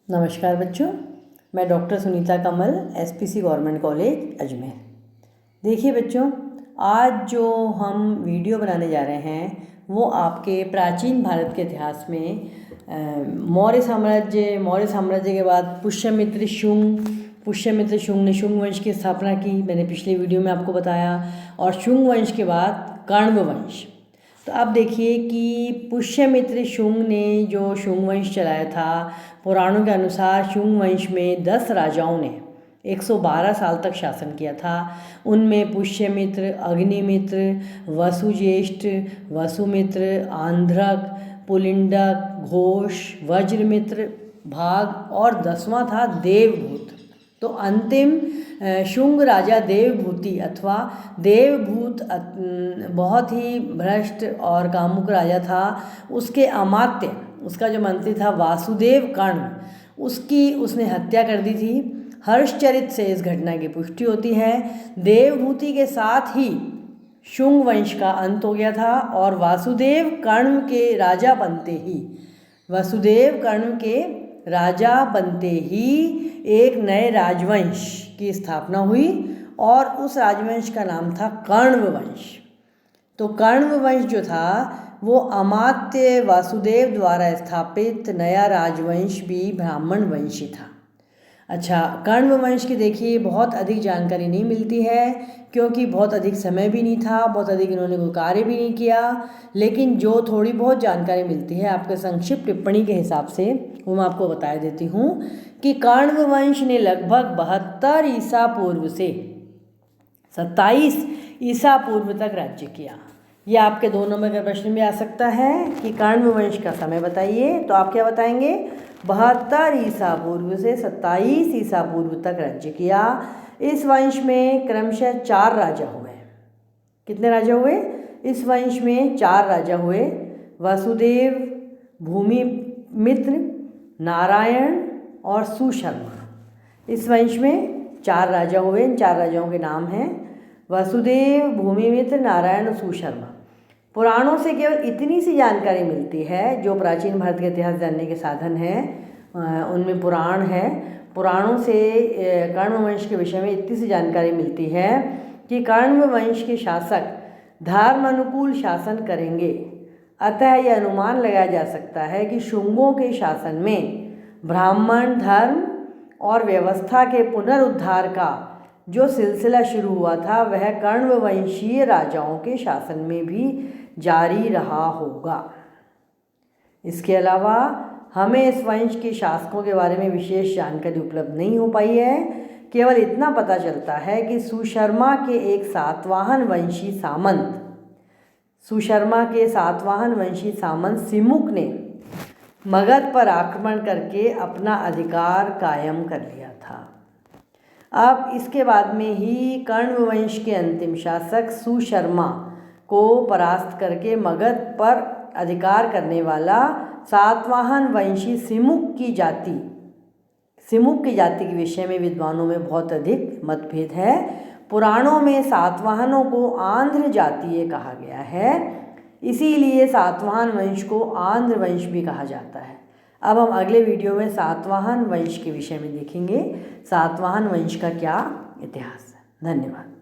नमस्कार बच्चों, मैं डॉक्टर सुनीता कमल, एसपीसी गवर्नमेंट कॉलेज अजमेर। देखिए बच्चों, आज जो हम वीडियो बनाने जा रहे हैं वो आपके प्राचीन भारत के इतिहास में मौर्य साम्राज्य के बाद पुष्यमित्र शुंग ने शुंग वंश की स्थापना की। मैंने पिछले वीडियो में आपको बताया। और शुंग वंश के बाद कण्व वंश। तो अब देखिए कि पुष्यमित्र शुंग ने जो शुंग वंश चलाया था, पुराणों के अनुसार शुंग वंश में 10 राजाओं ने 112 साल तक शासन किया था। उनमें पुष्यमित्र, अग्निमित्र, वसुज्येष्ठ, वसुमित्र, आंध्रक, पुलिंडक, घोष, वज्रमित्र, भाग और 10वां था देवभूत। तो अंतिम शुंग राजा देवभूति अथवा देवभूत बहुत ही भ्रष्ट और कामुक राजा था। उसके अमात्य, उसका जो मंत्री था वासुदेव कर्ण, उसने हत्या कर दी थी। हर्षचरित से इस घटना की पुष्टि होती है। देवभूति के साथ ही शुंग वंश का अंत हो गया था और वासुदेव कर्ण के राजा बनते ही एक नए राजवंश की स्थापना हुई और उस राजवंश का नाम था कण्व वंश। तो कण्व वंश जो था वो अमात्य वासुदेव द्वारा स्थापित नया राजवंश भी ब्राह्मण वंशी था। अच्छा, कण्व वंश की देखिए बहुत अधिक जानकारी नहीं मिलती है क्योंकि बहुत अधिक समय भी नहीं था, बहुत अधिक इन्होंने कोई कार्य भी नहीं किया। लेकिन जो थोड़ी बहुत जानकारी मिलती है आपके संक्षिप्त टिप्पणी के हिसाब से वो मैं आपको बता देती हूँ कि कण्व वंश ने लगभग 72 ईसा पूर्व से 27 ईसा पूर्व तक राज्य किया। ये आपके 2 नंबर का प्रश्न भी आ सकता है कि कण्व वंश का समय बताइए। तो आप क्या बताएंगे? 72 ईसा पूर्व से 27 ईसा पूर्व तक राज्य किया। इस वंश में क्रमशः 4 राजा हुए। कितने राजा हुए? इस वंश में 4 राजा हुए। वसुदेव, भूमिमित्र, नारायण और सुशर्मा। इस वंश में 4 राजा हुए। इन 4 राजाओं के नाम हैं वसुदेव, भूमिमित्र, नारायण और सुशर्मा। पुराणों से केवल इतनी सी जानकारी मिलती है, जो प्राचीन भारत के इतिहास जानने के साधन हैं उनमें पुराण है। पुराणों से कण्व वंश के विषय में इतनी सी जानकारी मिलती है कि कण्व वंश के शासक धर्म अनुकूल शासन करेंगे। अतः यह अनुमान लगाया जा सकता है कि शुंगों के शासन में ब्राह्मण धर्म और व्यवस्था के पुनरुद्धार का जो सिलसिला शुरू हुआ था वह कण्व वंशीय राजाओं के शासन में भी जारी रहा होगा। इसके अलावा हमें इस वंश के शासकों के बारे में विशेष जानकारी उपलब्ध नहीं हो पाई है। केवल इतना पता चलता है कि सुशर्मा के सातवाहन वंशी सामंत सिमुक ने मगध पर आक्रमण करके अपना अधिकार कायम कर लिया था। अब इसके बाद में ही कण्व वंश के अंतिम शासक सुशर्मा को परास्त करके मगध पर अधिकार करने वाला सातवाहन वंशी सिमुक की जाति के विषय में विद्वानों में बहुत अधिक मतभेद है। पुराणों में सातवाहनों को आंध्र जातीय कहा गया है, इसीलिए सातवाहन वंश को आंध्र वंश भी कहा जाता है। अब हम अगले वीडियो में सातवाहन वंश के विषय में देखेंगे, सातवाहन वंश का क्या इतिहास है। धन्यवाद।